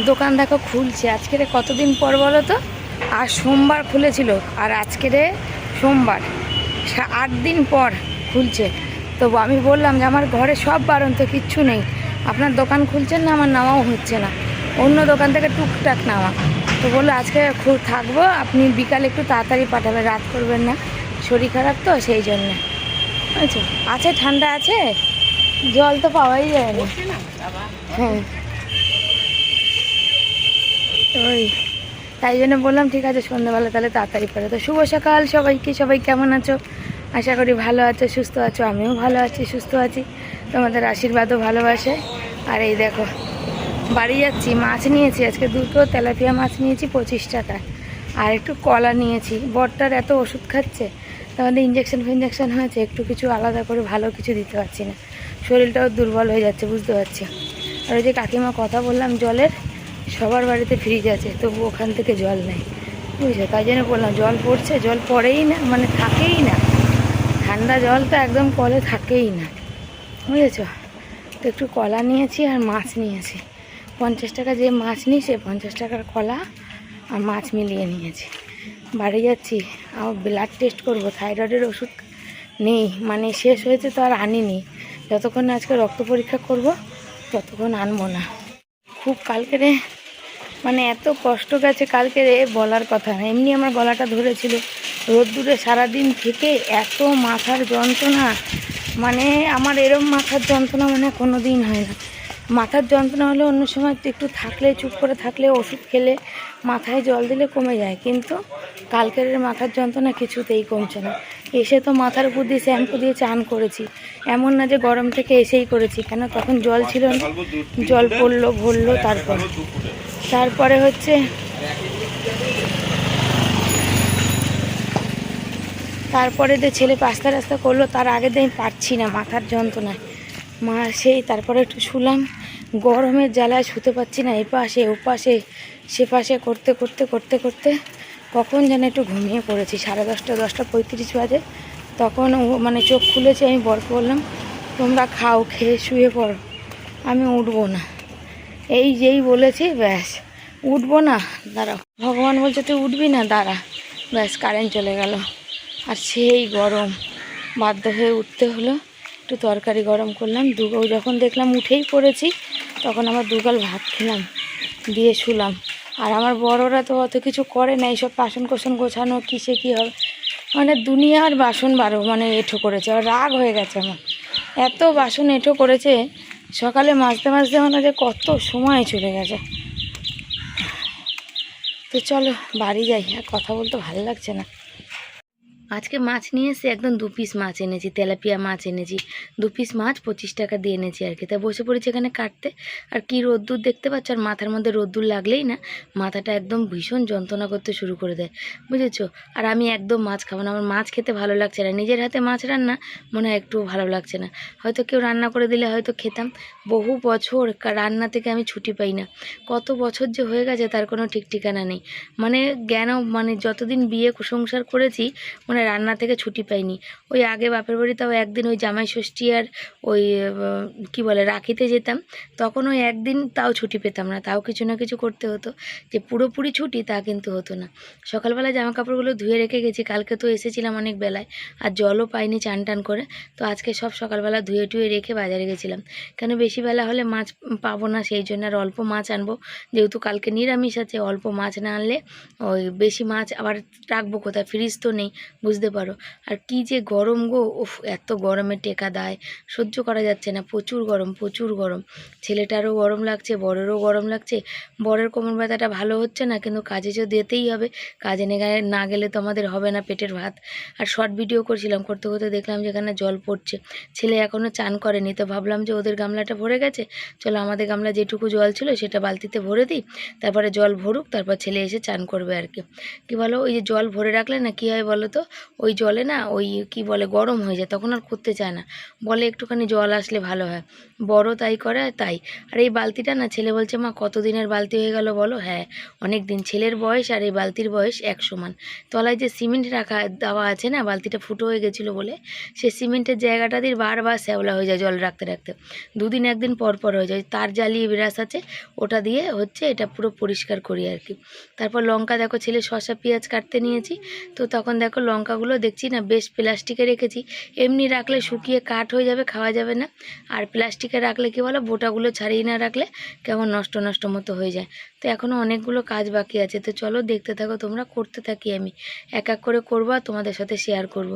দোকান দেখো খুলছে। আজকের কতদিন পর বলো তো? আর সোমবার খুলেছিল, আর আজকের সোমবার 8 দিন পর খুলছে। তো আমি বললাম যে আমার ঘরে সব বারণ, তো কিচ্ছু নেই, আপনার দোকান খুলছেন না, আমার নামাও হচ্ছে না, অন্য দোকান থেকে টুকটাক নামা। তো বললো আজকে থাকবো, আপনি বিকালে একটু তাড়াতাড়ি পাঠাবেন, রাত করবেন না, শরীর খারাপ তো সেই জন্যে। আচ্ছা, আছে, ঠান্ডা আছে, জল তো পাওয়াই যায় না। হ্যাঁ, ওই তাই জন্য বললাম ঠিক আছে সন্ধ্যাবেলা তাহলে তাড়াতাড়ি করে। তো শুভ সকাল সবাইকে, সবাই কেমন আছো? আশা করি ভালো আছো, সুস্থ আছো। আমিও ভালো আছি, সুস্থ আছি, তোমাদের আশীর্বাদও ভালোবাসে। আর এই দেখো বাড়ি যাচ্ছি, মাছ নিয়েছি আজকে, দুটো তেলাপিয়া মাছ নিয়েছি 25 টাকা, আর একটু কলা নিয়েছি। বরটার এত ওষুধ খাচ্ছে, তাহলে ইঞ্জেকশন হয়েছে, একটু কিছু আলাদা করে ভালো কিছু দিতে পারছি না, শরীরটাও দুর্বল হয়ে যাচ্ছে, বুঝতে পারছি। আর ওই যে কাকিমা কথা বললাম জলের, সবার বাড়িতে ফ্রিজ আছে, তবু ওখান থেকে জল নেই, বুঝলে? তাই জন্য বললাম জল পড়ছে, জল পড়েই না, মানে থাকেই না, ঠান্ডা জল তো একদম কলে থাকেই না, বুঝেছ? তো একটু কলা নিয়েছি আর মাছ নিয়েছি, 50 টাকা যে মাছ নিই সে 50 টাকার কলা আর মাছ মিলিয়ে নিয়েছি। বাড়ি যাচ্ছি, আমার ব্লাড টেস্ট করব, থাইরয়েডের ওষুধ নেই, মানে শেষ হয়েছে তো আর আনিনি, যতক্ষণ না আজকে রক্ত পরীক্ষা করব ততক্ষণ আনবো না। খুব কালকে মানে এত কষ্ট গেছে কালকে বলার কথা না। এমনি আমার গলাটা ধরেছিল, রোদ্দুরে সারাদিন থেকে এত মাথার যন্ত্রণা, মানে আমার এরম মাথার যন্ত্রণা মানে কোনো দিন হয় না। মাথার যন্ত্রণা হলে অন্য সময় একটু থাকলে, চুপ করে থাকলে, ওষুধ খেলে, মাথায় জল দিলে কমে যায়, কিন্তু কালকের মাথার যন্ত্রণা কিছুতেই কমছে না। এসে তো মাথার উপর দিয়ে শ্যাম্পু দিয়ে চান করেছি, এমন না যে গরম থেকে এসেই করেছি, কেন তখন জল ছিল না, জল পড়লো ভরলো, তারপরে হচ্ছে তারপরে যে ছেলে পাস্তা রাস্তা করলো, তার আগে দিয়ে আমি পারছি না মাথার যন্ত্রণায়, সেই তারপরে একটু শুলাম, গরমের জ্বালায় শুতে পারছি না, এপাশে ওপাশে সেপাশে করতে করতে করতে করতে কখন যেন একটু ঘুমিয়ে পড়েছি, 10:30 10:35 বাজে, তখন মানে চোখ খুলেছে। আমি বরকে বললাম তোমরা খাও, খেয়ে শুয়ে পড়ো, আমি উঠবো না। এই যেই বলেছি ব্যাস, উঠবো না, দাঁড়াও, ভগবান বলছে তুই উঠবি না, দাঁড়া, ব্যাস কারেন্ট চলে গেল। আর সেই গরম, বাধ্য হয়ে উঠতে হলো, একটু তরকারি গরম করলাম, যখন দেখলাম উঠেই পড়েছি, তখন আমার দুগাল ভাত খেলাম, দিয়ে শুলাম। আর আমার বড়রা তো অত কিছু করে না, এইসব বাসন কোসন গোছানো, কিসে কী হবে, মানে দুনিয়ার বাসন মানে এঁঠো করেছে, আর রাগ হয়ে গেছে আমার, এত বাসন এঁঠো করেছে, সকালে মাজতে মাজতে মানে যে কত সময় চলে গেছে। তো চলো বাড়ি যাই, আর কথা বলতে ভালো লাগছে না। আজকে মাছ নিয়ে এসে একদম 2 পিস মাছ এনেছি, তেলাপিয়া মাছ এনেছি, 2 পিস মাছ 25 টাকা দিয়ে এনেছি আর কি। তা বসে পড়েছি এখানে কাটতে, আর কি রোদ্দুর দেখতে পাচ্ছ, আর মাথার মধ্যে রোদ্দুর লাগলেই না মাথাটা একদম ভীষণ যন্ত্রণা করতে শুরু করে দেয়, বুঝেছো? আর আমি একদম মাছ খাবো না, আমার মাছ খেতে ভালো লাগছে না, নিজের হাতে মাছ রান্না মনে হয় একটু ভালো লাগছে না, হয়তো কেউ রান্না করে দিলে হয়তো খেতাম। বহু বছর রান্না থেকে আমি ছুটি পাই না, কত বছর যে হয়ে গেছে তার কোনো ঠিক ঠিকানা নেই, মানে মানে যতদিন বিয়ে সংসার করেছি মানে রান্না থেকে ছুটি পাইনি। ওই আগে বাপের বাড়ি তাও একদিন ওই জামাই ষষ্ঠী আর ওই কি বলে রাখিতে যেতাম, তখন ওই একদিন তাও ছুটি পেতাম না, তাও কিছু না কিছু করতে হতো, যে পুরোপুরি ছুটি তা কিন্তু হতো না। সকালবেলা জামা কাপড়গুলো ধুয়ে রেখে গেছি, কালকে তো এসেছিলাম অনেক বেলায়, আর জলও পাইনি চান টান করে, তো আজকে সব সকালবেলা ধুয়ে টুয়ে রেখে বাজারে গেছিলাম, কেন বেশি বেলা হলে মাছ পাবো না, সেই জন্য আর অল্প মাছ আনবো, যেহেতু কালকে নিরামিষ আছে, অল্প মাছ না আনলে ওই বেশি মাছ আবার রাখবো কোথায়, ফ্রিজ তো নেই, বুঝতে পারো। আর কি যে গরম গো, উফ, এত গরমে টেকা দায়, সহ্য করা যাচ্ছে না, প্রচুর গরম, প্রচুর গরম, ছেলেটারও গরম লাগছে, বরেরও গরম লাগছে, বরের কোমর ব্যথাটা ভালো হচ্ছে না, কিন্তু কাজে যে যেতেই হবে, কাজে না গেলে তো আমাদের হবে না পেটের ভাত। আর শর্ট ভিডিও করছিলাম, করতে করতে দেখলাম যেখানে জল পড়ছে, ছেলে এখনও চান করেনি, তো ভাবলাম যে ওদের গামলাটা ভরে গেছে, চলো আমাদের গামলা যেটুকু জল ছিল সেটা বালতিতে ভরে দিই, তারপরে জল ভরুক, তারপর ছেলে এসে চান করবে আর কি। কী বলো, ওই যে জল ভরে রাখলে না কী হয় বলো তো, ওই জলে না ওই কি বলে গরম হয়ে যায়, তখন আর করতে চায় না, বলে একটুখানি জল আসলে ভালো হয়। বড় তাই করে তাই। আর এই বালতিটা না ছেলে বলছে মা কতদিনের বালতি হয়ে গেল বলো। হ্যাঁ অনেক দিন, ছেলের বয়স আর এই বালতির বয়স এক সমান। তলায় যে সিমেন্ট রাখা দেওয়া আছে না, বালতিটা ফুটো হয়ে গেছিলো বলে সে সিমেন্টের জায়গাটা দিয়ে বারবার শ্যাওলা হয়ে যায় জল রাখতে রাখতে, দুদিন একদিন পর পর হয়ে যায়। তার জ্বালিয়ে বিরাস আছে, ওটা দিয়ে হচ্ছে এটা পুরো পরিষ্কার করি আর কি। তারপর লঙ্কা দেখো ছেলে শসা পেঁয়াজ কাটতে নিয়েছি, তো তখন দেখো লঙ্কাগুলো দেখছি না বেশ প্লাস্টিকে রেখেছি, এমনি রাখলে শুকিয়ে কাঠ হয়ে যাবে, খাওয়া যাবে না। আর প্লাস্টিকে রাখলে কি বলো, বোটাগুলো ছাড়িয়ে না রাখলে কেমন নষ্ট নষ্ট মতো হয়ে যায়। তো এখনও অনেকগুলো কাজ বাকি আছে, তো চলো দেখতে থাকো তোমরা, করতে থাকি আমি এক এক করে করবো আর তোমাদের সাথে শেয়ার করব।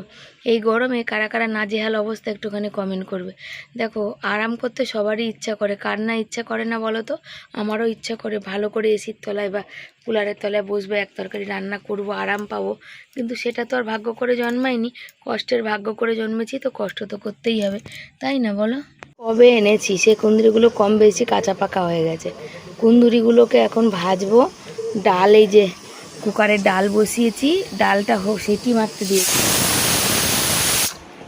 এই গরমে কারা কারা নাজেহাল অবস্থা একটুখানি কমেন্ট করবে। দেখো আরাম করতে সবারই ইচ্ছা করে, কার না ইচ্ছা করে না বলো তো? আমারও ইচ্ছা করে ভালো করে এসির তলায় বা কুলারের তলায় বসবো, এক তরকারি রান্না করব, আরাম পাবো, কিন্তু সেটা তো আর ভাগ্য করে জন্মায়নি, কষ্টের ভাগ্য করে জন্মেছি, তো কষ্ট তো করতেই হবে, তাই না বলো? কবে এনেছি সে কুঁদরিগুলো কম বেশি কাঁচা পাকা হয়ে গেছে। কুঁদরিগুলোকে এখন ভাজবো। ডাল এই যে কুকারে ডাল বসিয়েছি, ডালটা সেটি মারতে দিয়েছি।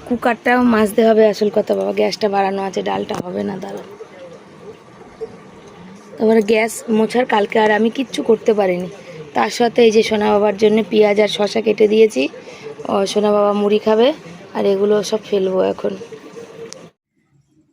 কুকারটাও মাজতে হবে, আসল কথা বাবা, গ্যাসটা বাড়ানো আছে, ডালটা হবে না দাঁড়া। তারপরে গ্যাস মোছার কালকে আর আমি কিচ্ছু করতে পারিনি। তার সাথে এই যে সোনা বাবার জন্য পেঁয়াজ আর শসা কেটে দিয়েছি, সোনা বাবা মুড়ি খাবে, আর এগুলো সব ফেলবো এখন।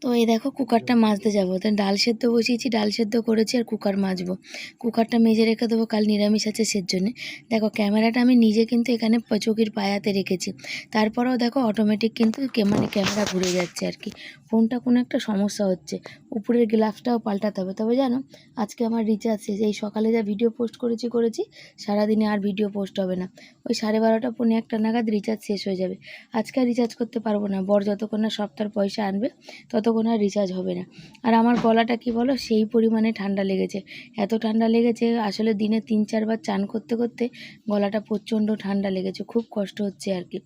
তো এই দেখো কুকারটা মাজতে যাবো, তো ডাল সেদ্ধ বসিয়েছি, ডাল সেদ্ধ করেছি আর কুকার মাজবো। কুকারটা মেজে রেখে দেবো, কাল নিরামিষ আছে সের জন্যে। দেখো ক্যামেরাটা আমি নিজে কিন্তু এখানে চৌকির পায়াতে রেখেছি, তারপরেও দেখো অটোমেটিক কিন্তু মানে ক্যামেরা ঘুরে যাচ্ছে আর কি, ফোনটা কোনো একটা সমস্যা হচ্ছে। উপরের গ্লাসটাও পাল্টাতে হবে। তবে জানো আজকে আমার রিচার্জ শেষ, এই সকালে যা ভিডিও পোস্ট করেছি সারাদিনে আর ভিডিও পোস্ট হবে না, ওই 12:30 পৌনে 1টা নাগাদ রিচার্জ শেষ হয়ে যাবে। আজকে আর রিচার্জ করতে পারবো না, বর যতক্ষণ না সপ্তাহের পয়সা আনবে ততক্ষণ আর রিচার্জ হবে না। আর আমার গলাটা কি বলো, সেই পরিমাণে ঠান্ডা লেগেছে, এত ঠান্ডা লেগেছে আসলে দিনে 3-4 বার চান করতে করতে গলাটা প্রচণ্ড ঠান্ডা লেগেছে, খুব কষ্ট হচ্ছে আর কি,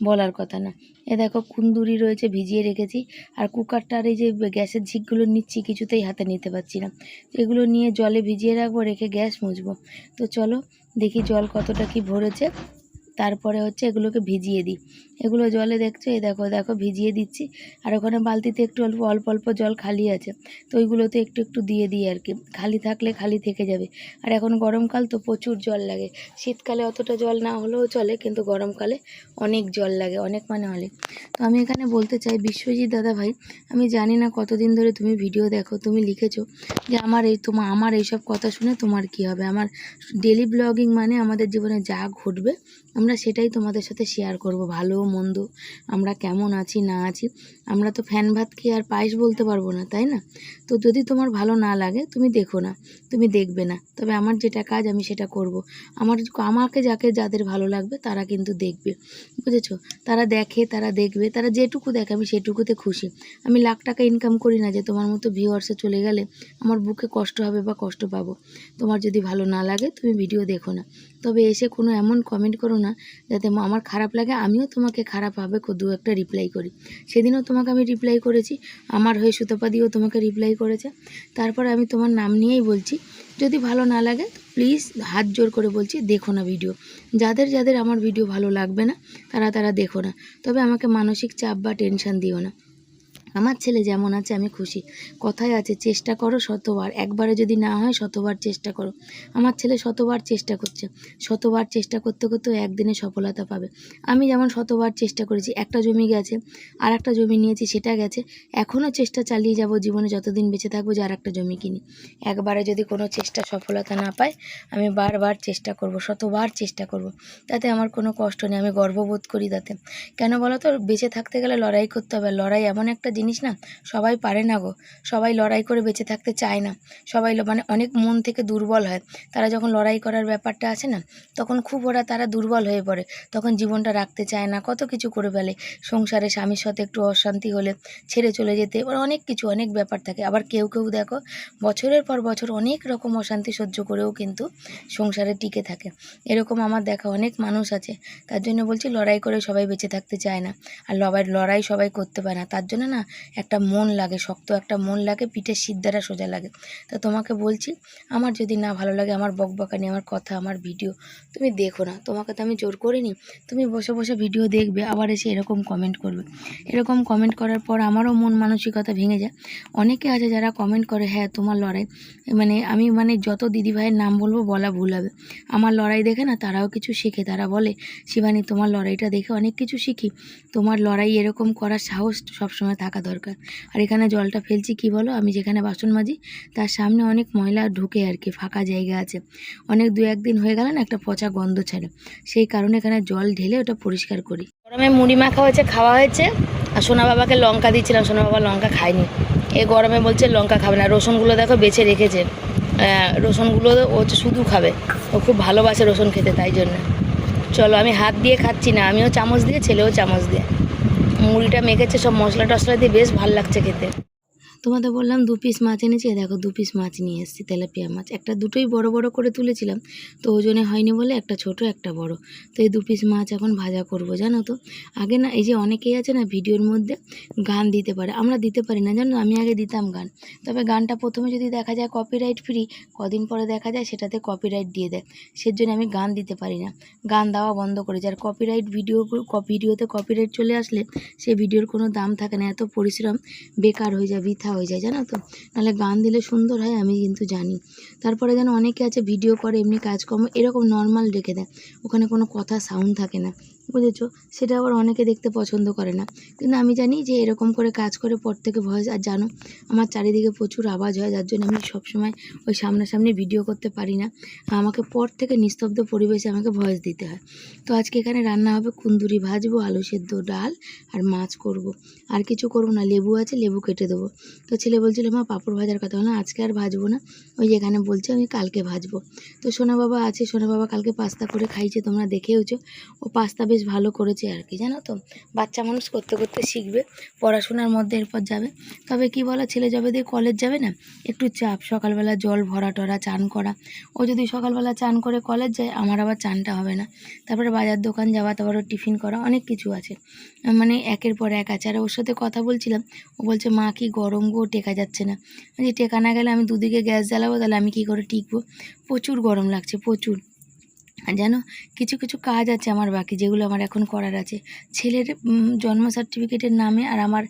বলার কথা না। এ দেখো কুন্দুরি রয়েছে ভিজিয়ে রেখেছি, আর কুকারটার এই যে গ্যাসের ঝিকগুলো নিচ্ছি, কিছুতেই হাতে নিতে পারছি না, এগুলো নিয়ে জলে ভিজিয়ে রাখবো, রেখে গ্যাস মুছবো। তো চলো দেখি জল কতটা কি ভরেছে, তারপরে হচ্ছে এগুলোকে ভিজিয়ে দিই। এগুলো জলে দেখছো, এই দেখো দেখো ভিজিয়ে দিচ্ছি, আর ওখানে বালতিতে একটু অল্প অল্প অল্প জল খালি আছে, তো ওইগুলোতে একটু একটু দিয়ে দিই আর কি, খালি থাকলে খালি থেকে যাবে। আর এখন গরমকাল তো প্রচুর জল লাগে, শীতকালে অতটা জল না হলেও চলে, কিন্তু গরমকালে অনেক জল লাগে, অনেক মানে অনেক। তো আমি এখানে বলতে চাই বিশ্বজিৎ দাদা ভাই, আমি জানি না কতদিন ধরে তুমি ভিডিও দেখো, তুমি লিখেছো যে আমার এইসব কথা শুনে তোমার কি হবে। আমার ডেলি ব্লগিং মানে আমাদের জীবনে যা ঘটবে আমরা সেটাই তোমাদের সাথে শেয়ার করব, ভালো মন্দ, আমরা কেমন আছি না আছি। আমরা তো ফ্যান ভাত খেয়ে আর পায়েস বলতে পারবো না, তাই না? তো যদি তোমার ভালো না লাগে তুমি দেখো না, তুমি দেখবে না, তবে আমার যেটা কাজ আমি সেটা করব। আমাকে যাদের ভালো লাগবে তারা কিন্তু দেখবে, বুঝেছো? তারা দেখে, তারা দেখবে, তারা যেটুকু দেখে আমি সেটুকুতে খুশি। আমি লাখ টাকা ইনকাম করি না যে তোমার মতো ভিউয়ার্সে চলে গেলে আমার বুকে কষ্ট হবে বা কষ্ট পাবো। তোমার যদি ভালো না লাগে তুমি ভিডিও দেখো না, তবে এসে কোনো এমন কমেন্ট করো না যাতে আমার খারাপ লাগে, আমিও তোমাকে খারাপভাবে দু একটা রিপ্লাই করি। সেদিনও তোমাকে আমি রিপ্লাই করেছি, আমার হয়ে সুতপা দিয়েও তোমাকে রিপ্লাই করেছে। তারপরে আমি তোমার নাম নিয়েই বলছি, যদি ভালো না লাগে প্লিজ হাত জোর করে বলছি দেখো না ভিডিও। যাদের আমার ভিডিও ভালো লাগবে না তারা দেখো না, তবে আমাকে মানসিক চাপ বা টেনশন দিও না। আমার ছেলে যেমন আছে আমি খুশি। কথায় আছে চেষ্টা করো শতবার, একবারে যদি না হয় শতবার চেষ্টা করো। আমার ছেলে শতবার চেষ্টা করছে, শতবার চেষ্টা করতে করতে একদিনে সফলতা পাবে। আমি যেমন শতবার চেষ্টা করেছি, একটা জমি গেছে, আর একটা জমি নিয়েছি, সেটা গেছে, এখনও চেষ্টা চালিয়ে যাব জীবনে যতদিন বেঁচে থাকবো যে আর একটা জমি কিনি। একবারে যদি কোনো চেষ্টা সফলতা না পায় আমি বারবার চেষ্টা করব, শতবার চেষ্টা করব, তাতে আমার কোনো কষ্ট নেই, আমি গর্ববোধ করি তাতে। কেন বলো তো, বেঁচে থাকতে গেলে লড়াই করতে হবে, লড়াই এমন একটা জিনিস না, সবাই পারে না গো, সবাই লড়াই করে বেঁচে থাকতে চায় না, সবাই মানে অনেক মন থেকে দুর্বল হয়, তারা যখন লড়াই করার ব্যাপারটা আসে না তখন খুব তারা দুর্বল হয়ে পড়ে, তখন জীবনটা রাখতে চায় না, কত কিছু করে ফেলে, সংসারে স্বামীর সাথে একটু অশান্তি হলে ছেড়ে চলে যেতে, অনেক কিছু অনেক ব্যাপার থাকে। আবার কেউ কেউ দেখো বছরের পর বছর অনেক রকম অশান্তি সহ্য করেও কিন্তু সংসারে টিকে থাকে, এরকম আমার দেখা অনেক মানুষ আছে। তার জন্য বলছি লড়াই করে সবাই বেঁচে থাকতে চায় না, আর লড়াই সবাই করতে পারে না, তার জন্য না একটা মন লাগে, শক্ত একটা মন লাগে, পিঠের সিদ্ধাটা সোজা লাগে। তো তোমাকে বলছি, আমার যদি না ভালো লাগে, আমার বকবকানি, আমার কথা, আমার ভিডিও তুমি দেখো না, তোমাকে তো আমি জোর করিনি। তুমি বসে বসে ভিডিও দেখবে, আবার এসে এরকম কমেন্ট করবে। এরকম কমেন্ট করার পর আমারও মন মানসিকতা ভেঙে যায়। অনেকে আছে যারা কমেন্ট করে, হ্যাঁ তোমার লড়াই, মানে আমি যত দিদিভাইয়ের নাম বলবো বলা ভুল হবে, আমার লড়াই দেখে না তারাও কিছু শেখে। তারা বলে, শিবানী তোমার লড়াইটা দেখে অনেক কিছু শিখি, তোমার লড়াই এরকম করার সাহস সবসময় থাকা দরকার। আর এখানে জলটা ফেলছি কি বলো, আমি যেখানে বাসন মাজি তার সামনে অনেক ময়লা ঢুকে আর কি, ফাঁকা জায়গা আছে, অনেক 2-1 দিন হয়ে গেল না, একটা পচা গন্ধ ছাড়ে, সেই কারণে এখানে জল ঢেলে ওটা পরিষ্কার করি। গরমে মুড়ি মাখা হয়েছে, খাওয়া হয়েছে, আর সোনা বাবাকে লঙ্কা দিচ্ছিলাম, সোনা বাবা লঙ্কা খায়নি, এই গরমে বলছে লঙ্কা খাবে না। রসুনগুলো দেখো বেছে রেখেছে, রসুনগুলো ও শুধু খাবে, ও খুব ভালোবাসে রসুন খেতে, তাই জন্য। চলো, আমি হাত দিয়ে খাচ্ছি না, আমিও চামচ দিয়ে, ছেলেও চামচ দিয়ে। মুড়িটা মেখেছে সব মশলা টশলা দিয়ে, বেশ ভালো লাগছে খেতে। তোমাদের বললাম 2 পিস মাছ এনেছি, দেখো 2 পিস মাছ নিয়ে এসেছি, তেলাপিয়া মাছ। একটা দুটোই বড় বড় করে তুলেছিলাম, তো ওজনে হয়নি বলে একটা ছোট একটা বড়। তো এই 2 পিস মাছ এখন ভাজা করব, জানো তো। আগে না, এই যে অনেকেই আছে না ভিডিওর মধ্যে গান দিতে পারে, আমরা দিতে পারি না, জানো। আমি আগে দিতাম গান, তবে গানটা প্রথমে যদি দেখা যায় কপিরাইট ফ্রি, কদিন পরে দেখা যায় সেটাতে কপিরাইট দিয়ে দেয়, সেজন্য আমি গান দিতে পারি না, গান দেওয়া বন্ধ করেছি। আর কপিরাইট ভিডিওতে কপিরাইট চলে আসলে সেই ভিডিওর কোনো দাম থাকে না, এত পরিশ্রম বেকার হয়ে যায়, বৃথা হয়ে যায়, জানো তো। নাহলে গান দিলে সুন্দর হয়, আমি কিন্তু জানি। তারপরে যেন অনেকে আছে ভিডিও করে এমনি কাজকর্ম এরকম নর্মাল রেখে দেয়, ওখানে কোনো কথা সাউন্ড থাকে না, বুঝেছো। সেটা আবার অনেকে দেখতে পছন্দ করে না, কিন্তু আমি জানি যে এরকম করে কাজ করে পর থেকে ভয়েস, আর জানো আমার চারিদিকে প্রচুর আওয়াজ হয়, যার জন্য আমি সবসময় ওই সামনাসামনি ভিডিও করতে পারি না, আমাকে পর থেকে নিস্তব্ধ পরিবেশে আমাকে ভয়েস দিতে হয়। তো আজকে এখানে রান্না হবে কুন্দুরি ভাজবো, আলু সেদ্ধ, ডাল আর মাছ করব। আর কিছু করবো না, লেবু আছে, লেবু কেটে দেবো। তো ছেলে বলছিল মা পাঁপড় ভাজার কথা, বললাম আজকে আর ভাজবো না, ওই যেখানে বলছে আমি কালকে ভাজবো। তো সোনা বাবা আছে, সোনা বাবা কালকে পাস্তা করে খাইছে, তোমরা দেখেওছো, ও পাস্তা বেশ ভালো করেছে আর কি, জানো তো। বাচ্চা মানুষ করতে করতে শিখবে, পড়াশোনার মধ্যে এরপর যাবে। তবে কি বলো, ছেলে যবে দিয়ে কলেজ যাবে না, একটু চাপ, সকালবেলা জল ভরা টরা, চান করা। ও যদি সকালবেলা চান করে কলেজ যায়, আমার আবার চানটা হবে না, তারপরে বাজার দোকান যাওয়া, তারপরে টিফিন করা, অনেক কিছু আছে, মানে একের পর এক আছে। আর ওর সাথে কথা বলছিলাম, ও বলছে মা কি গরম গো, টেকা যাচ্ছে না। যে টেকা না গেলে আমি দুদিকে গ্যাস জ্বালাবো, তাহলে আমি কি করে টিকবো, প্রচুর গরম লাগছে, প্রচুর। আর জানো, কিছু কিছু কাজ আছে আমার বাকি, যেগুলো আমার এখন করার আছে। ছেলের জন্ম সার্টিফিকেটের নামে আর আমার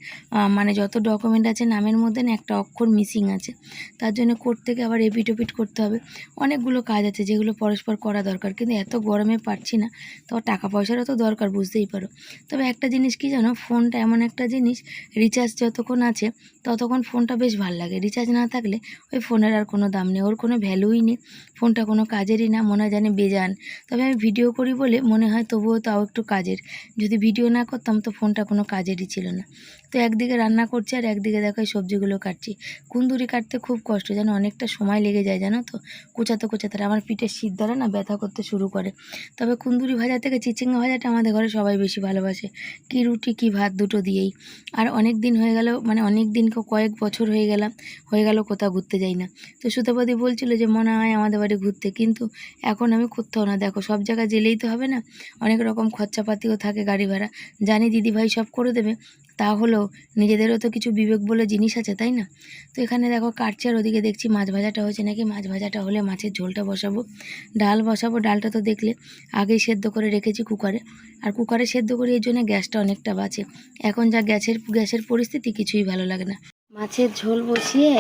মানে যত ডকুমেন্ট আছে নামের মধ্যে না একটা অক্ষর মিসিং আছে, তার জন্য কোর্ট থেকে আবার এপিট ওপিট করতে হবে। অনেকগুলো কাজ আছে যেগুলো পরস্পর করা দরকার, কিন্তু এত গরমে পারছি না। তো টাকা পয়সারও তো দরকার, বুঝতেই পারো। তবে একটা জিনিস কি জানো, ফোনটা এমন একটা জিনিস, রিচার্জ যতক্ষণ আছে ততক্ষণ ফোনটা বেশ ভালো লাগে, রিচার্জ না থাকলে ওই ফোনের আর কোনো দাম নেই, ওর কোনো ভ্যালুই নেই, ফোনটা কোনো কাজেরই না, মনে হয় জানি বেজান। তবে আমি ভিডিও করি বলে মনে হয় তবুও তাও একটু কাজের, যদি ভিডিও না করতাম তো ফোনটা কোনো কাজেরই ছিল না। তো একদিকে রান্না করছি আর একদিকে দেখো এই সবজিগুলো কাটছি। কুন্দুরি কাটতে খুব কষ্ট, জানো, অনেকটা সময় লেগে যায়, জানো তো, কোচাতে কোচাতে আমার পিঠের সিদ্ধারা না ব্যথা করতে শুরু করে। তবে কুন্দুরি ভাজা থেকে চিচিঙ্গা ভাজাটা আমাদের ঘরে সবাই বেশি ভালোবাসে, কি রুটি কি ভাত দুটো দিয়েই। আর অনেক দিন হয়ে গেল, মানে অনেক দিন কয়েক বছর হয়ে গেল কোথাও ঘুরতে যাই না। তো সুতপাদি বলছিল যে মনে হয় আমাদের বাড়ি ঘুরতে, কিন্তু এখন আমি কোথাও না, দেখো সব জায়গায় গেলেই তো হবে না, অনেক রকম খরচাপাতিও থাকে, গাড়ি ভাড়া, জানি দিদিভাই সব করে দেবে, তাহলেও নিজেদেরও তো কিছু বিবেক বলে জিনিস আছে, তাই না। তো এখানে দেখো কাটছি, আর ওদিকে দেখছি মাছ ভাজাটা হয়েছে নাকি, মাছ ভাজাটা হলে মাছের ঝোলটা বসাবো, ডাল বসাবো। ডালটা তো দেখলে আগেই সেদ্ধ করে রেখেছি কুকারে, আর কুকারে সেদ্ধ করি এই জন্য গ্যাসটা অনেকটা বাঁচে। এখন যা গ্যাসের পরিস্থিতি, কিছুই ভালো লাগে না। মাছের ঝোল বসিয়ে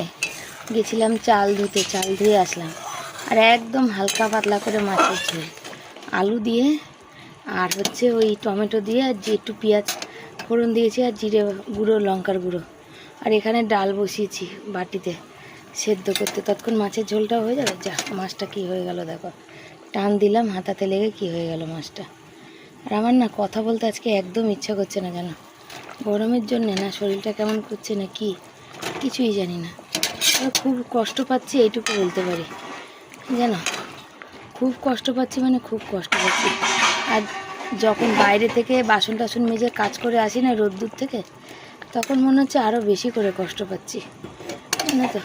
গেছিলাম চাল ধুতে, চাল ধুয়ে আসলাম, আর একদম হালকা পাতলা করে মাছের ঝোল, আলু দিয়ে আর হচ্ছে ওই টমেটো দিয়ে, আর যে একটু পেঁয়াজ ফোড়ন দিয়েছি, আর জিরে গুঁড়ো, লঙ্কার গুঁড়ো। আর এখানে ডাল বসিয়েছি বাটিতে সেদ্ধ করতে, ততক্ষণ মাছের ঝোলটাও হয়ে যাবে। যা, মাছটা কি হয়ে গেল দেখো, টান দিলাম হাতাতে লেগে কি হয়ে গেল মাছটা। আর আমার না কথা বলতে আজকে একদম ইচ্ছা করছে না, জানো, গরমের জন্যে না শরীরটা কেমন করছে না কি, কিছুই জানি না, খুব কষ্ট পাচ্ছি এইটুকু বলতে পারি, জানো, খুব কষ্ট পাচ্ছি, মানে খুব কষ্ট পাচ্ছি। আর যখন বাইরে থেকে বাসন টাসন মেজে কাজ করে আসি না রোদ্দুর থেকে, তখন মনে হচ্ছে আরও বেশি করে কষ্ট পাচ্ছি, জানো তো।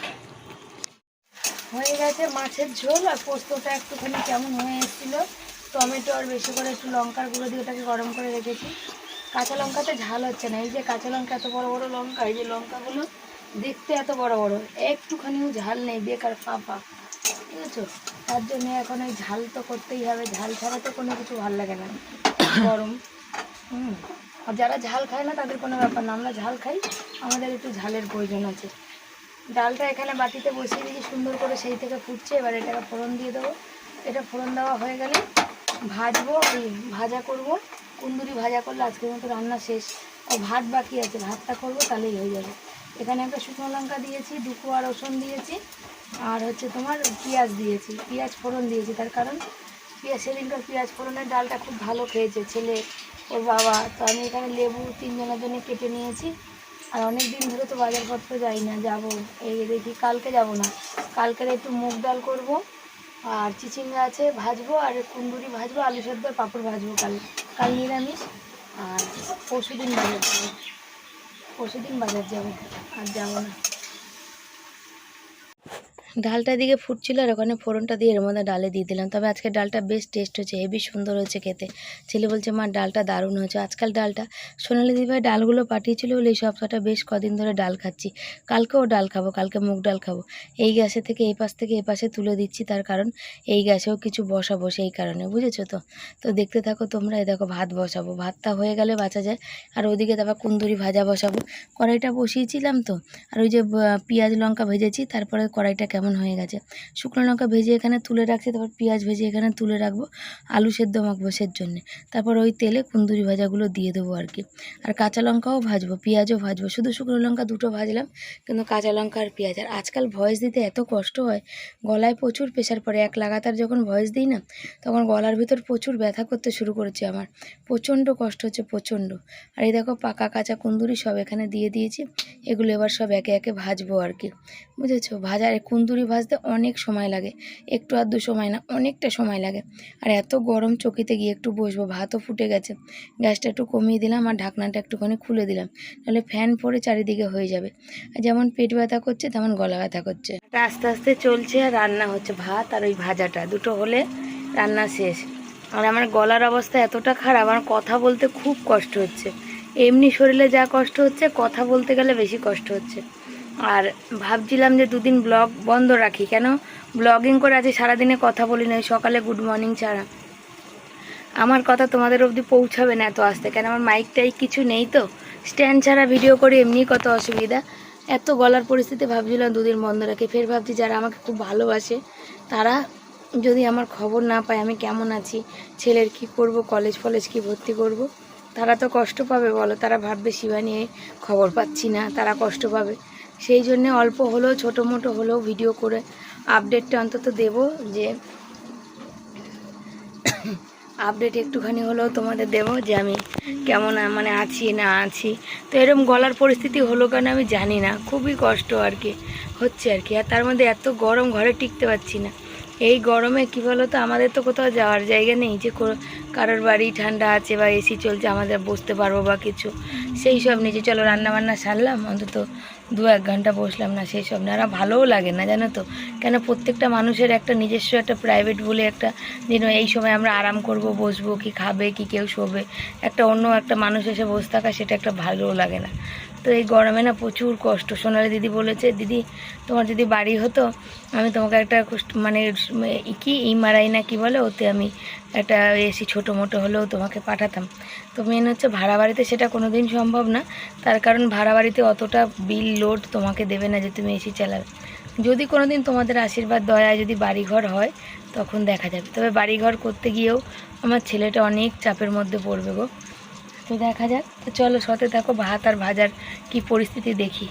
হয়ে গেছে মাছের ঝোল, আর পোস্তটা একটুখানি কেমন হয়ে এসেছিলো, টমেটো আর বেশি করে একটু লঙ্কার গুঁড়ো দিয়ে ওটাকে গরম করে রেখেছি, কাঁচা লঙ্কাতে ঝাল হচ্ছে না। এই যে কাঁচা লঙ্কা, এত বড় বড় লঙ্কা, এই যে লঙ্কাগুলো দেখতে এত বড় বড়, একটুখানিও ঝাল নেই, বেকার ফাঁপা, ঠিক আছে? তার জন্য এখন এই ঝাল তো করতেই হবে, ঝাল ছাড়া তো কোনো কিছু ভালো লাগে না গরম। আর যারা ঝাল খায় না তাদের কোনো ব্যাপার না, আমরা ঝাল খাই, আমাদের একটু ঝালের প্রয়োজন আছে। ডালটা এখানে বাটিতে বসিয়ে দিয়েছি সুন্দর করে, সেই থেকে ফুটছে। এবার এটাকে ফোড়ন দিয়ে দেবো। এটা ফোড়ন দেওয়া হয়ে গেলে ভাজবো, ওই ভাজা করব, কুন্দুরি ভাজা করলে আজকের মতো রান্না শেষ। আর ভাত বাকি আছে, ভাতটা করবো, তাহলেই হয়ে যাবে। এখানে একটা শুকনো লঙ্কা দিয়েছি, 2 কোয়া রসুন দিয়েছি, আর হচ্ছে তোমার পেঁয়াজ দিয়েছি, পেঁয়াজ ফোড়ন দিয়েছি। তার কারণ সেদিনকার পেঁয়াজ ফোড়নের ডালটা খুব ভালো খেয়েছে ছেলে, ওর বাবা। তো আমি এখানে লেবু 3 জনের জন্য কেটে নিয়েছি। আর অনেক দিন ধরে তো বাজারপত্র যাই না, যাবো এই দেখি, কালকে যাব না, কালকের একটু মুগ ডাল করব, আর চিচিঙ্গা আছে ভাজবো, আর কুন্দুরি ভাজবো, আলু সেদ্ধ আর পাঁপড় ভাজবো। কাল নিরামিষ। আর পরশুদিন বাজার যাবো, পরশুদিন বাজার যাবো, আর যাবো না। ডালটা দিকে ফুটছিল, আর ওখানে ফোড়নটা দিয়ে এর মধ্যে ডালে দিয়ে দিলাম। তবে আজকে ডালটা বেশ টেস্ট হয়েছে, হেবি সুন্দর হয়েছে খেতে। ছেলে বলছে মা ডালটা দারুণ হয়েছে। আজকাল ডালটা সোনালি দিদিভাই ডালগুলো পাঠিয়েছিল বলে এই সপ্তাহটা বেশ কদিন ধরে ডাল খাচ্ছি। কালকেও ডাল খাবো, কালকে মুগ ডাল খাবো। এই গ্যাসে থেকে এই পাশ থেকে এ পাশে তুলে দিচ্ছি, তার কারণ এই গ্যাসেও কিছু বসাবো, সেই কারণে, বুঝেছো তো? তো দেখতে থাকো তোমরা। এই দেখো ভাত বসাবো, ভাতটা হয়ে গেলে বাঁচা যায়। আর ওদিকে তারপর কুন্দুরি ভাজা বসাবো। কড়াইটা বসিয়েছিলাম তো, আর ওই যে পেঁয়াজ লঙ্কা ভেজেছি, তারপরে কড়াইটা কেমন হয়ে গেছে। শুকনো লঙ্কা ভেজে এখানে তুলে রাখছি, তারপর পেঁয়াজ ভেজে এখানে তুলে রাখবো, আলু সেদ্ধ মাখবো সের জন্যে। তারপর ওই তেলে কুন্দুরি ভাজাগুলো দিয়ে দেবো আর কি। আর কাঁচা লঙ্কাও ভাজবো, পেঁয়াজও ভাজবো। শুধু শুকনো লঙ্কা 2টো ভাজলাম, কিন্তু কাঁচা লঙ্কা আর পেঁয়াজ। আর আজকাল ভয়েস দিতে এত কষ্ট হয়, গলায় প্রচুর প্রেশার পড়ে। এক লাগাতার যখন ভয়েস দিই না, তখন গলার ভিতর প্রচুর ব্যথা করতে শুরু করেছে আমার, প্রচণ্ড কষ্ট হচ্ছে, প্রচণ্ড। আর এই দেখো পাকা কাঁচা কুন্দুরি সব এখানে দিয়ে দিয়েছি। এগুলো এবার সব একে একে ভাজবো আর কি, বুঝেছো? কুন্দুরি ভাজতে অনেক সময় লাগে, একটু আধটু সময় না, অনেকটা সময় লাগে। আর এত গরম, চকিতে গিয়ে একটু বসবো, ভাতও ফুটে গেছে, গ্যাসটা একটু কমিয়ে দিলাম, আর ঢাকনাটা একটুখানি খুলে দিলাম, নাহলে ফ্যান পরে চারিদিকে হয়ে যাবে। আর যেমন পেট ব্যথা করছে, তেমন গলা ব্যথা করছে। এটা আস্তে আস্তে চলছে, আর রান্না হচ্ছে ভাত আর ওই ভাজাটা, দুটো হলে রান্না শেষ। আর আমার গলার অবস্থা এতটা খারাপ, আমার কথা বলতে খুব কষ্ট হচ্ছে। এমনি শরীরে যা কষ্ট হচ্ছে, কথা বলতে গেলে বেশি কষ্ট হচ্ছে। আর ভাবছিলাম যে 2 দিন ব্লগ বন্ধ রাখি, কেন ব্লগিং করে আছি, সারাদিনে কথা বলি না, সকালে গুড মর্নিং ছাড়া। আমার কথা তোমাদের অবধি পৌঁছাবে না এত আসতে, কেন আমার মাইকটাই কিছু নেই তো, স্ট্যান্ড ছাড়া ভিডিও করে এমনি কত অসুবিধা। এত গলার পরিস্থিতি ভাবছিলাম 2 দিন বন্ধ রাখি। ফের ভাবছি যারা আমাকে খুব ভালোবাসে, তারা যদি আমার খবর না পায় আমি কেমন আছি, ছেলের কি করব, কলেজ ফলেজ কি ভর্তি করব, তারা তো কষ্ট পাবে বলো। তারা ভাববে শিবানী খবর পাচ্ছি না, তারা কষ্ট পাবে। সেই জন্যে অল্প হলেও, ছোটো মোটো হলেও ভিডিও করে আপডেটটা অন্তত দেব, যে আপডেট একটুখানি হলেও তোমাদের দেবো যে আমি কেমন মানে আছি না আছি। তো এরকম গলার পরিস্থিতি হলো কেন আমি জানি না, খুবই কষ্ট আর কি হচ্ছে আর কি। আর তার মধ্যে এত গরম, ঘরে টিকতে পারছি না। এই গরমে কী বলো তো, আমাদের তো কোথাও যাওয়ার জায়গা নেই যে কারোর বাড়ি ঠান্ডা আছে বা এসি চলছে, আমাদের বসতে পারবো বা কিছু, সেই সব নিচে চলো রান্নাবান্না সারলাম, অন্তত 2-1 ঘন্টা বসলাম না, সেই সব না। আর ভালোও লাগে না জানো তো, কেন প্রত্যেকটা মানুষের একটা নিজস্ব একটা প্রাইভেট বলে একটা দিন, এই সময় আমরা আরাম করব, বসবো, কি খাবে, কি কেউ শোবে, একটা অন্য একটা মানুষ এসে বসে থাকা, সেটা একটা ভালোও লাগে না। তো এই গরমে না প্রচুর কষ্ট। সোনালি দিদি বলেছে, দিদি তোমার যদি বাড়ি হতো, আমি তোমাকে একটা মানে কি ইমারাই না কি বলে, ওতে আমি একটা এসি ছোটো মোটো হলেও তোমাকে পাঠাতাম। তো মেন হচ্ছে ভাড়া বাড়িতে সেটা কোনো দিন সম্ভব না, তার কারণ ভাড়া বাড়িতে অতটা বিল লোড তোমাকে দেবে না যে তুমি এসি চালাবে। যদি কোনো দিন তোমাদের আশীর্বাদ দয়ায় যদি বাড়িঘর হয়, তখন দেখা যাবে। তবে বাড়িঘর করতে গিয়েও আমার ছেলেটা অনেক চাপের মধ্যে পড়বে গো। তো দেখা যাক। তো চলো সাথে থাকো, ভাত আর ভাজার কি পরিস্থিতি দেখি।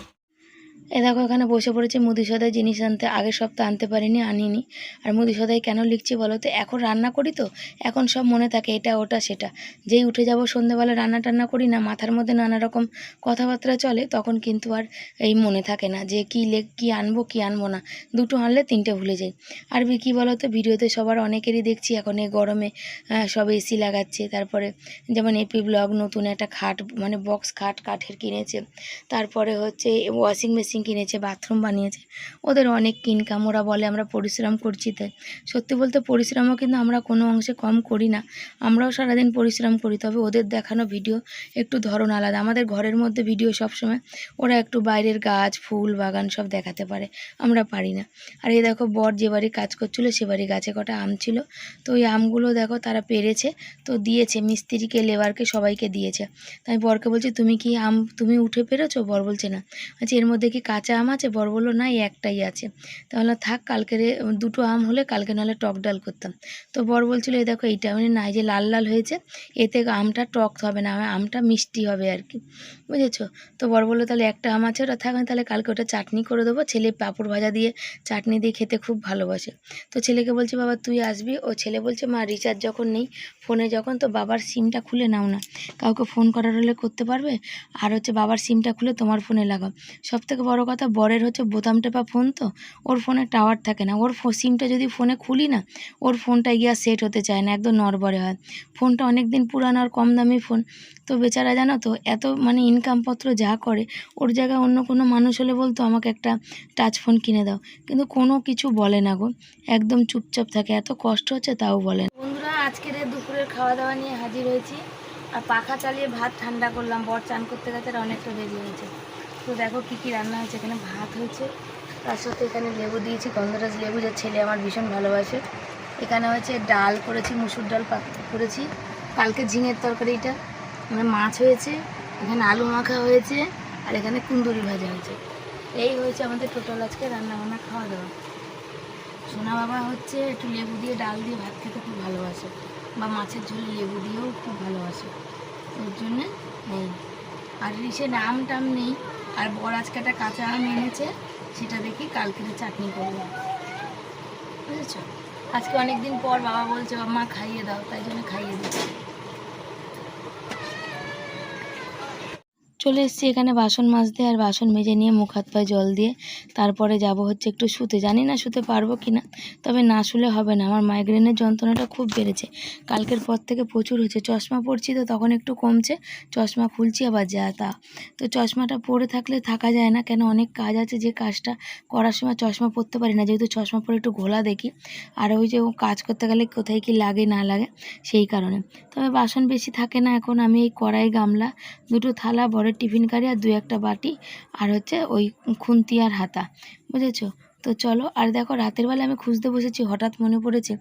এ দেখো এখানে বসে পড়েছি মুদি সদাই জিনিস আনতে। আগের সপ্তাহে আনতে পারিনি, আনিনি। আর মুদি সদাই কেন লিখছি বলো তো, এখন রান্না করি তো, এখন সব মনে থাকে, এটা ওটা সেটা। যেই উঠে যাব সন্ধ্যেবেলা রান্না টান্না করি না, মাথার মধ্যে নানা রকম কথাবার্তা চলে, তখন কিন্তু আর এই মনে থাকে না যে কী আনবো কী আনবো না। 2টো আনলে 3টে ভুলে যাই। আর কী বলো তো, ভিডিওতে সবার অনেকেরই দেখছি এখন এই গরমে সব এসি লাগাচ্ছে। তারপরে যেমন এপি ব্লগ নতুন একটা খাট, মানে বক্স খাট কাঠের কিনেছে। তারপরে হচ্ছে ওয়াশিং মেশিন মেশিন কিনেছে, বাথরুম বানিয়েছে। ওদের অনেক ইনকাম, ওরা বলে আমরা পরিশ্রম করছি। তাই সত্যি বলতে পরিশ্রমও কিন্তু আমরা কোনো অংশে কম করি না, আমরাও সারাদিন পরিশ্রম করি। তবে ওদের দেখানো ভিডিও একটু ধরন আলাদা। আমাদের ঘরের মধ্যে ভিডিও সবসময়, ওরা একটু বাইরের গাছ ফুল বাগান সব দেখাতে পারে, আমরা পারি না। আর এই দেখো বর যে বাড়ি কাজ করছিলো সে বাড়ি গাছে কটা আম ছিল, তো ওই আমগুলো দেখো তারা পেরেছে, তো দিয়েছে মিস্ত্রিকে, লেবারকে, সবাইকে দিয়েছে। তাই বরকে বলছি তুমি কি আম তুমি উঠে পেরেছো? বর বলছে না। আচ্ছা এর মধ্যে কি কাঁচা আম আছে? বর বললো না, এই একটাই আছে। তাহলে থাক, কালকে দুটো আম হলে কালকে নাহলে টক ডাল করতাম। তো বর বলছিল এই দেখো এইটা, মানে না, যে লাল লাল হয়েছে এতে আমটা টক হবে না, আমটা মিষ্টি হবে আর কি, বুঝেছো? তো বর বললো তাহলে একটা আম আছে, ওটা থাক, তাহলে কালকে ওটা চাটনি করে দেবো। ছেলে পাঁপড় ভাজা দিয়ে চাটনি দিয়ে খেতে খুব ভালোবাসে। তো ছেলেকে বলছি বাবা তুই আসবি। ও ছেলে বলছে মা রিচার্জ যখন নেই ফোনে যখন, তো বাবার সিমটা খুলে নাও না, কাউকে ফোন করার হলে করতে পারবে, আর হচ্ছে বাবার সিমটা খুলে তোমার ফোনে লাগাও। সবথেকে বড় কথা, বরের হচ্ছে বোতাম টেপা ফোন, তো ওর ফোনে টাওয়ার থাকে না। ওর সিমটা যদি ফোনে খুলি না, ওর ফোনটা গিয়া সেট হতে চায় না, একদম নড়বড়ে হয়। ফোনটা অনেক দিন পুরানো আর কম দামি ফোন। তো বেচারা জানো তো এত মানে ইনকামপত্র যা করে, ওর জায়গায় অন্য কোনো মানুষ হলে বলতো আমাকে একটা টাচ ফোন কিনে দাও, কিন্তু কোনো কিছু বলে না গো, একদম চুপচাপ থাকে। এত কষ্ট হচ্ছে তাও বলে না। বন্ধুরা আজকের দুপুরের খাওয়া দাওয়া নিয়ে হাজির হয়েছি, আর পাখা চালিয়ে ভাত ঠান্ডা করলাম। বর চান করতে গেছে আর অনেকটা দেরি হয়েছে। তো দেখো কী কী রান্না হয়েছে। এখানে ভাত হয়েছে, তার সাথে এখানে লেবু দিয়েছি, গন্ধরাজ লেবু, যে ছেলে আমার ভীষণ ভালোবাসে। এখানে হয়েছে ডাল করেছি, মুসুর ডাল করেছি, কালকে ঝিঙের তরকারিটা, মানে মাছ হয়েছে, এখানে আলু মাখা হয়েছে, আর এখানে কুন্দুরি ভাজা হয়েছে। এই হয়েছে আমাদের টোটাল আজকে রান্নাবান্না খাওয়া দাওয়া। সোনা বাবা হচ্ছে একটু লেবু দিয়ে ডাল দিয়ে ভাত খেতে খুব ভালোবাসে, বা মাছের ঝোলে লেবু দিয়েও খুব ভালোবাসে, ওর জন্যে নেই। আর রিসেন্ট আম টাম নেই, আর বর আজকে একটা কাঁচা আম এনেছে, সেটা দেখি কালকে চাটনি করবো, বুঝেছো? আজকে অনেক দিন পর বাবা বলছে মা খাইয়ে দাও, তাই জন্য খাইয়ে দিচ্ছি। চলে এসেছি এখানে বাসন মাজতে, আর বাসন মেজে নিয়ে মুখ হাত পায়ে জল দিয়ে তারপরে যাব হচ্ছে একটু শুতে। জানি না শুতে পারবো কি না, তবে না শুলে হবে না। আমার মাইগ্রেনের যন্ত্রণাটা খুব বেড়েছে, কালকের পর থেকে প্রচুর হচ্ছে। চশমা পরছি তো তখন একটু কমছে, চশমা খুলছি আবার যা তা। তো চশমাটা পরে থাকলে থাকা যায় না, কেন অনেক কাজ আছে, যে কাজটা করার সময় চশমা পরতে পারি না, যেহেতু চশমা পরে একটু ঘোলা দেখি, আর ওই যে কাজ করতে গেলে কোথায় কি লাগে না লাগে সেই কারণে। তবে বাসন বেশি থাকে না এখন। আমি এই কড়াই গামলা, দুটো থালা, বড় টিফিন কারি, আর 2-1টা বাটি, আর হচ্ছে ওই খুন্তি আর হাতা, বুঝেছো? তো চলো। আর দেখো রাতের বেলা আমি খুঁজতে বসেছি, হঠাৎ মনে পড়েছে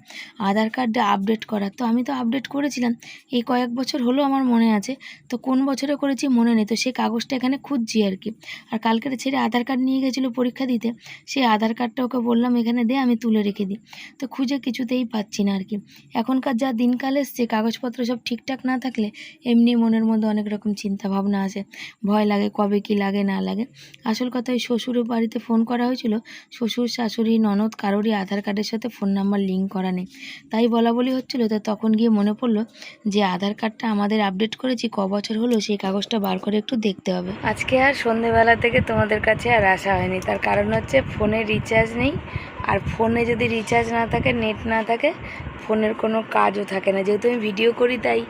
আধার কার্ডটা আপডেট করার। তো আমি তো আপডেট করেছিলাম, এই কয়েক বছর হলো আমার মনে আছে, তো কোন বছরে করেছি মনে নেই। তো সেই কাগজটা এখানে খুঁজছি আর কি। আর কালকের ছেলে আধার কার্ড নিয়ে গেছিলো পরীক্ষা দিতে, সেই আধার কার্ডটা ওকে বললাম এখানে দে, আমি তুলে রেখে দিই। তো খুঁজে কিছুতেই পাচ্ছি না আর কি। এখনকার যা দিনকাল এসছে, কাগজপত্র সব ঠিকঠাক না থাকলে এমনি মনের মধ্যে অনেক রকম চিন্তা ভাবনা আসে, ভয় লাগে কবে কি লাগে না লাগে। আসল কথা, ওই শ্বশুরের বাড়িতে ফোন করা হয়েছিল, শ্বশুর শাশুড়ি ননদ কারোরই আধার কার্ডের সাথে ফোন নাম্বার লিঙ্ক করা নেই, তাই বলা বলি হচ্ছিলো। তো তখন গিয়ে মনে পড়লো যে আধার কার্ডটা আমাদের আপডেট করেছি ক বছর হলো, সেই কাগজটা বার করে একটু দেখতে হবে। আজকে আর সন্ধেবেলা থেকে তোমাদের কাছে আর আসা হয়নি, তার কারণ হচ্ছে ফোনে রিচার্জ নেই, আর ফোনে যদি রিচার্জ না থাকে, নেট না থাকে, ফোনের কোনো কাজও থাকে না। যেহেতু আমি ভিডিও করি, তাই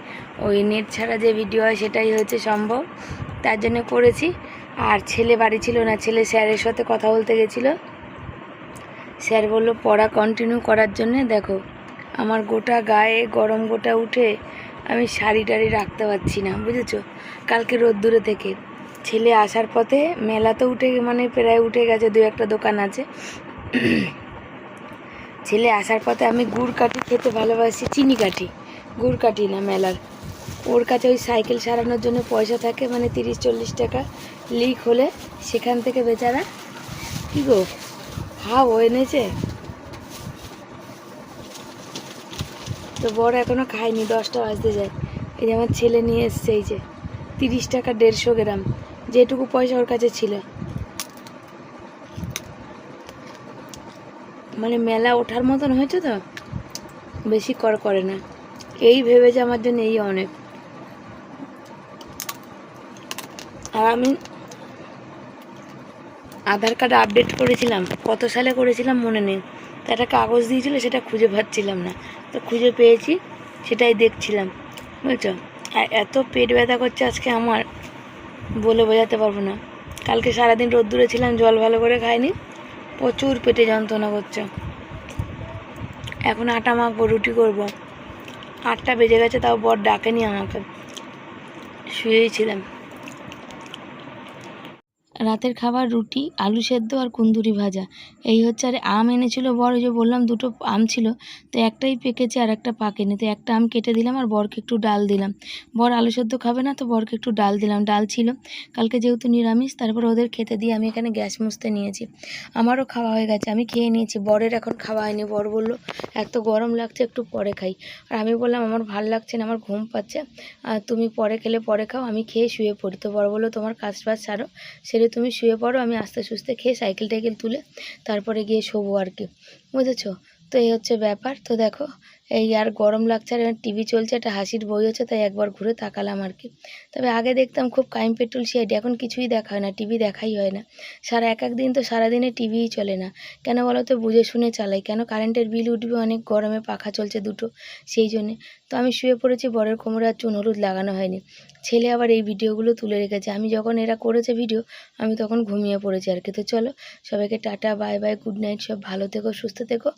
ওই নেট ছাড়া যে ভিডিও হয় সেটাই হচ্ছে সম্ভব, তার জন্য করেছি। আর ছেলে বাড়ি ছিল না, ছেলে স্যারের সাথে কথা বলতে গেছিলো, স্যার বললো পড়া কন্টিনিউ করার জন্যে। দেখো আমার গোটা গায়ে গরম গোটা উঠে আমি শাড়ি টাড়ি রাখতে পারছি না, বুঝেছো? কালকে রোদ্দুরে থেকে ছেলে আসার পথে মেলা তো উঠে, মানে প্রায় উঠে গেছে, 2-1টা দোকান আছে। ছেলে আসার পথে আমি গুড় কাঠি খেতে ভালোবাসি, চিনি কাঠি, গুড় কাঠি না মেলার। ওর কাছে ওই সাইকেল সারানোর জন্য পয়সা থাকে, মানে 30-40 টাকা লিক হলে, সেখান থেকে বেচারা কী গো হাও এনেছে। তো বড় এখনও খায়নি, 10টা বাজতে যায়। এই যে আমার ছেলে নিয়ে এসছে, এই যে 30 টাকা 150 গ্রাম, যেটুকু পয়সা ওর কাছে ছিল। মানে মেলা ওঠার মতন হয়েছে তো, বেশি করে না, এই ভেবেছে আমার জন্য এই অনেক। আর আমি আধার কার্ড আপডেট করেছিলাম, কত সালে করেছিলাম মনে নেই, তো একটা কাগজ দিয়েছিল, সেটা খুঁজে পাচ্ছিলাম না, তো খুঁজে পেয়েছি, সেটাই দেখছিলাম, বুঝছো? আর এত পেট ব্যথা করছে আজকে আমার, বলে বোঝাতে পারবো না। কালকে সারাদিন রোদ্দুরে ছিলাম, জল ভালো করে খাইনি, প্রচুর পেটে যন্ত্রণা করছে। এখন আটা মাখবো, রুটি করব। 8টা বেজে গেছে, তাও বর ডাকেনি আমাকে, শুয়েই ছিলাম। রাতের খাবার রুটি, আলু সেদ্ধ আর কুন্দুরি ভাজা, এই হচ্ছে। আর আম এনেছিল বর, ওই যে বললাম 2টো আম ছিল, তো একটাই পেকেছে আর একটা পাকেনি, তো একটা আম কেটে দিলাম আর বরকে একটু ডাল দিলাম। বর আলু সেদ্ধ খাবে না, তো বরকে একটু ডাল দিলাম, ডাল ছিল কালকে যেহেতু নিরামিষ। তারপর ওদের খেতে দিয়ে আমি এখানে গ্যাস মুছতে নিয়েছি। আমারও খাওয়া হয়ে গেছে, আমি খেয়ে নিয়েছি, বরের এখন খাওয়া হয়নি। বর বললো এত গরম লাগছে, একটু পরে খাই। আর আমি বললাম আমার ভাল লাগছে না, আমার ঘুম পাচ্ছে, আর তুমি পরে খেলে পরে খাও, আমি খেয়ে শুয়ে পড়ি। তো বর বললো তোমার কাজ বাজ ছাড়ো, সেরে তুমি শুয়ে পড়ো, আমি আস্তে সুস্তে খেয়ে সাইকেল টাইকেল তুলে তারপরে গিয়ে শোবো আর কি, বুঝেছো? তো এই হচ্ছে ব্যাপার। তো দেখো এই আর গরম লাগছে, আর টিভি চলছে, একটা হাসির বই হচ্ছে, তাই একবার ঘুরে তাকালাম আর কি। তবে আগে দেখতাম খুব ক্রাইম পেট্রোল সিআইডি, এখন কিছুই দেখা হয় না, টিভি দেখাই হয় না। এক দিন তো সারাদিনে টিভিই চলে না, কেন বলো তো? বুঝে শুনে চালাই, কেন কারেন্টের বিল উঠবে অনেক, গরমে পাখা চলছে 2টো, সেই জন্যে। তো আমি শুয়ে পড়েছি, বরের কোমরে আর চুন হলুদ লাগানো হয়নি। ছেলে আবার এই ভিডিওগুলো তুলে রেখেছে, আমি যখন এরা করেছে ভিডিও আমি তখন ঘুমিয়ে পড়েছি আর কি। তো চলো সবাইকে tata, bye bye, good night, সব ভালো থেকো, সুস্থ থেকো।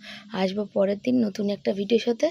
আসবো পরের দিন নতুন একটা ভিডিওর সাথে।